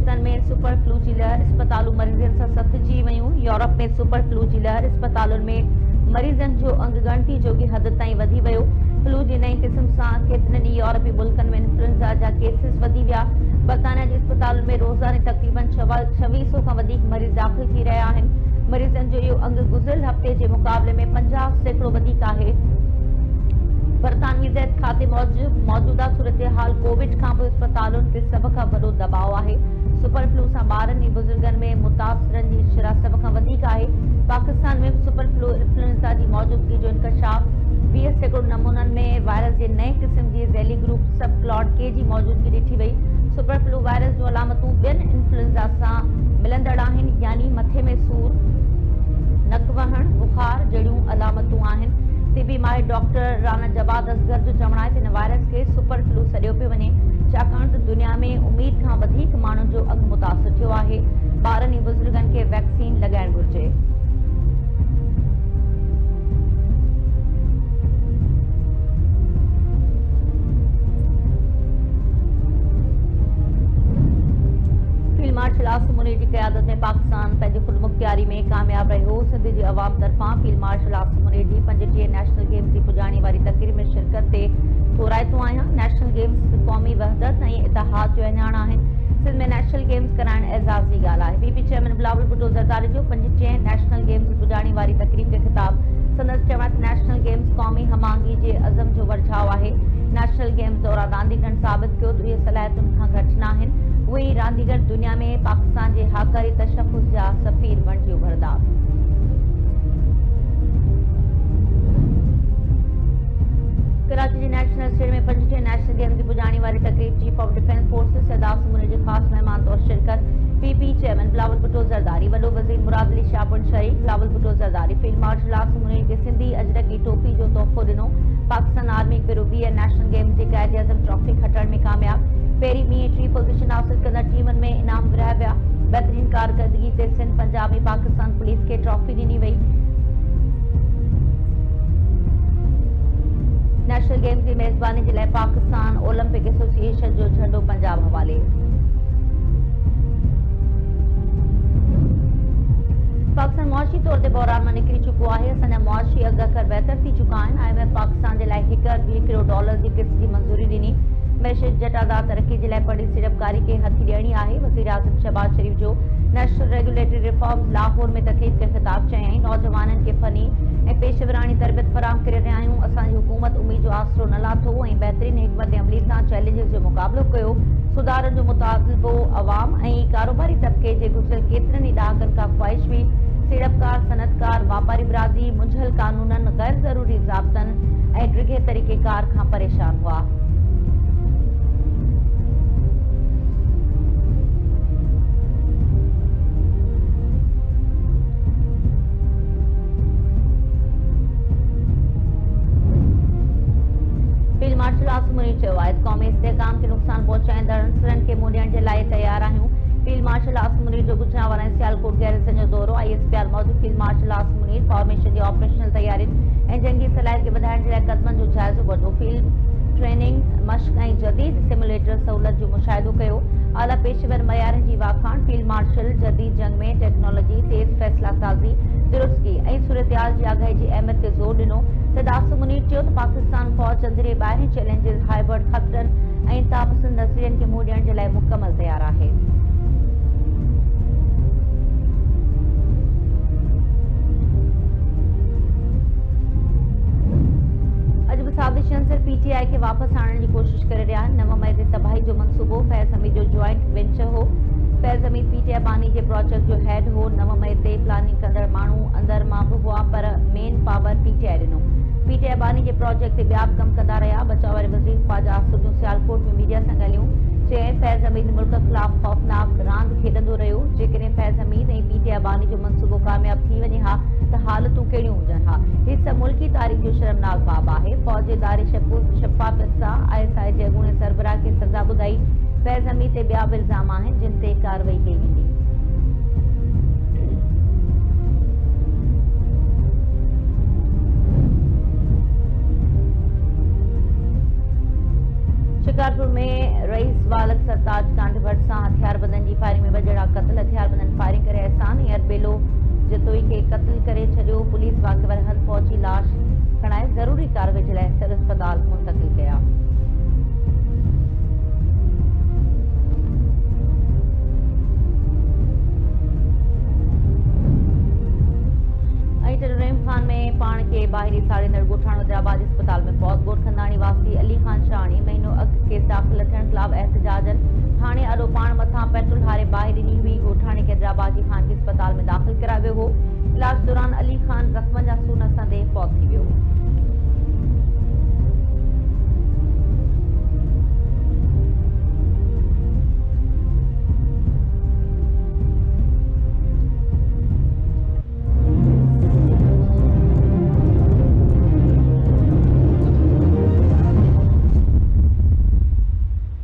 पाकिस्तान में super flu जी लहर अस्पतालूं मरीज़नि सां सथिजी वयूं। यूरोप में सुपर फ्लू जी लहर अस्पतालुनि में मरीज़नि जो अंग ॻणती जोगी हद ताईं वधी वियो। फ्लू जी नई क़िस्म सां केतिरनि ई यूरोपी मुल्कनि में इन्फ्लुएंज़ा जा केसिस वधी विया। बरतानिया जे अस्पतालुनि में रोज़ाने तक़रीबन 2600 खां वधीक मरीज़ दाख़िल थी रहिया आहिनि। मरीज़नि जो इहो अंग गुज़िरियल हफ़्ते जे मुक़ाबले में 50% वधीक आहे। बरतानवी ज़ैद खाते मूजिब मौजूदा सूरतहाल कोविड खां पोइ अस्पतालुनि ते सभ खां वॾो दबाव आहे। सुपर फ्लू सां ॿारनि ऐं बुज़ुर्गनि में मुतासिरनि जी शरह सभ खां वधीक आहे। पाकिस्तान में सुपर फ्लू इन्फ्लुएंज़ा जी मौजूदगी जो इंकशाफ 20% नमूननि में वायरस जे नए क़िस्म जी ज़ैली ग्रुप सब क्लॉड के जी मौजूदगी ॾिठी वई। सुपर फ्लू वायरस जूं अलामतूं ॿियनि इन्फ्लुएंज़ा सां मिलंदड़ आहिनि, यानी मथे में सूर, नक वहण, बुखार जहिड़ियूं अलामतूं आहिनि। तिबी माहिर डॉक्टर राना जवाद असगर जो चवणु आहे त हिन वायरस खे सुपर फ्लू सॾियो पियो वञे, छाकाणि त दुनिया में उमीद खां वधीक माण्हुनि जो अंग मुतासिर थियो आहे। ॿारनि ऐं बुज़ुर्गनि खे वैक्सीन लॻाइण घुर्जे। फील्ड मार्शल आसिम मुनीर जी क़यादत में पाकिस्तान पंहिंजी ख़ुदमुख्तियारी में कामयाब रहियो। सिंध जी अवाम तरफ़ां फील्ड मार्शल आसिम मुनीर जी 35 नेशनल गेम्स जी पुॼाणी वारी तक़रीर में शिरकत ते थोराइतो आहियां। नेशनल गेम्स क़ौमी वहदत ऐं इतिहाद जो एञाण आहिनि। सिंध में नेशनल गेम्स कराइण एज़ाज़ जी ॻाल्हि आहे। पीपी चेयरमैन बिलावल भुट्टो ज़रदारी जो 35 नेशनल गेम्स जी पुॼाणी वारी तक़रीर खे ख़िताब। संदसि चवणु आहे त नेशनल गेम्स क़ौमी हमांगी जे अज़म जो वरझाउ आहे। नेशनल गेम्स दौरान रांदीगरनि साबित कयो त उहे सलाहियतुनि खां घटि न आहिनि। उहे ई रांदीगर दुनिया में पाकिस्तान जे हाकारी तशख़ुस जा सफ़ीर बणिजी उभरंदा। कराची जे नेशनल स्टेडियम में 35 नेशनल गेम्स जी पुॼाणी वारी तक़रीब chief of defence forces Syed Asim Munir जे ख़ासि महिमान तौरु शिरकत। पीपी चेयरमैन बिलावल भुट्टो ज़रदारी, वॾो वज़ीर मुराद अली शाहपुर शरीफ़, बिलावल भुट्टो ज़रदारी फील्ड मार्शल आसिम मुनीर खे सिंधी अजरक की टोपी जो तोहफ़ो ॾिनो। पाकिस्तान आर्मी पहिरियों 20 नेशनल गेम्स जे क़ाइद आज़म ट्रॉफी खटण में कामयाब। पहिरीं ॿीं टीं पोज़ीशन हासिल कंदड़ टीमुनि में इनाम विरहाया विया। बहितरीन कारकर्दगी ते सिंध, पंजाब ऐं पाकिस्तान पुलिस खे ट्रॉफी ॾिनी वई। नेशनल गेम्स की मेज़बानी के लिए पाकिस्तान ओलंपिक एसोसिएशन जो झंडो पंजाब हवाले। पाकिस्तान मुआशी तौर ते बहरान में निकिरी चुको है। असांजा मुआशी अघ अखर बहितर थी चुका आहिनि। IMF पाकिस्तान जे लाइ $1 करोड़ जी किस्त जी मंज़ूरी ॾिनी। मैशत जटादार तरक्की जे लाइ पढ़ी सीड़पकारी खे हथी ॾियणी आहे। वज़ीर आज़म शहबाज शरीफ़ जो नेशनल रेगुलेटरी रिफॉर्म्स लाहौर में तक़रीब खे ख़िताब चयाईं। नौजवाननि खे फ़नी ऐं पेशेवरानी तरबियत फराहम करे रहिया आहियूं। असांजी हुकूमत उमीद जो आसरो न लाथो ऐं बहितरीन हिकमत अमली सां चैलेंजिस जो मुक़ाबिलो कयो। सुधारनि जो मुतालिबो अवाम ऐं कारोबारी तबिके जे गुज़िरियल केतिरनि ई ॾहाकनि खां ख़्वाहिश हुई। सीड़पकार, सनतकार, वापारी बिरादरी मुंझल कानूननि, गैर ज़रूरी ज़ाब्तनि ऐं ड्रिघे तरीक़ेकार खां परेशान हुआ। फील्ड मार्शल आसिम मुनीर चयो आहे त क़ौमी इस्तेहकाम खे नुक़सान पहुचाईंदड़ अंसरनि खे मुड़ियण जे लाइ तयार आहियूं। फील्ड मार्शल आसिम मुनीर जो गुजरांवाला ऐं सियालकोट गैरिसन जो दौरो। ISPR मौजूद field marshal Asim Munir formation जी ऑपरेशनल तयारियुनि ऐं जंगी सलाहियत खे वधाइण जे लाइ क़दमनि जो जाइज़ो वठो। फील्ड ट्रेनिंग, मश्क ऐं जदीद सिमुलेटर सहूलत जो मुशाहिदो कयो। आला पेशेवर मयारनि जी वाखाण। फील्ड मार्शल जदीद जंग में टेक्नोलॉजी, तेज़ फ़ैसिला साज़ी, दुरुस्तगी ऐं सूरतहाल जी आगाही जी अहमियत ते ज़ोर ॾिनो। सैयद आसिम मुनीर चयो त पाकिस्तान फ़ौज अंदरि ॿाहिरीं चैलेंजिस, हाइब्रिड ख़तरनि ऐं तापसंद नज़रियनि खे मुड़ियण जे लाइ मुकमल तयार आहे। अॼु बि साज़िशी अंसर PTI खे वापसि आणण जी कोशिश करे रहिया आहिनि। 9 मई ते तबाही जो मंसूबो फैज़ हमीद जो जॉइंट वेंचर हो। फैज़ हमीद PTI बानी जे प्रोजेक्ट जो हेड हो। 9 मई ते प्लानिंग कंदड़ माण्हू अंदर मां बि हुआ, पर मेन पावर PTI ॾिनो। PTI बानी जे प्रोजेक्ट ते ॿिया बि कमु कंदा रहिया। बचाव वारे वज़ीर ख्वाजा आसिफ जूं सियालकोट में मीडिया सां ॻाल्हियूं। चयाईं फैज़ हमीद मुल्क ख़िलाफ़ ख़ौफ़नाक रांदि खेॾंदो रहियो। जेकॾहिं फैज़ हमीद ऐं PTI बानी जो मंसूबो कामयाब थी वञे हा त हालतूं कहिड़ियूं हुजनि हा। हीउ सभु मुल्की तारीख़ जो शर्मनाक बाब आहे। फ़ौज जे इदारे शफ़ाफ़ियत सां ISI जे अॻूणे सरबराह खे सज़ा ॿुधाई। फैज़ हमीद ते ॿिया बि इल्ज़ाम आहिनि जिन ते कार्रवाई कई वेंदी। शिकारपुर में रईस वालक सरताज कांड भरिसां हथियारबंदनि जी फायरिंग में बजड़ा क़त्ल। हथियारबंदनि फायरिंग करे अहसान ऐं अरबेलो जतोई खे क़त्ल करे छॾियो। पुलिस वाक़े वारे हंधि पहुची लाश खणाए ज़रूरी कार्रवाई जे लाइ सिविल अस्पताल मुंतक़िल कया। रहीम खान में पाण के बाहिरी साड़ींदड़ ॻोठाणो हैदराबाद अस्पताल में फौत। गोरखंदा निवासी अली खान शाहणी महीनो अॻु केस दाख़िल थियण ख़िलाफ़ एहतजाजनि थाणे आॾो पाण मथां पेट्रोल हारे ॿाहिरि ॾिनी हुई। ॻोठाणे खे हैदराबाद जी ख़ानगी अस्पताल में दाख़िल करायो वियो हो। इलाज दौरान अली खान ज़ख़्मनि जा सूर नसंदे फौत थी वियो।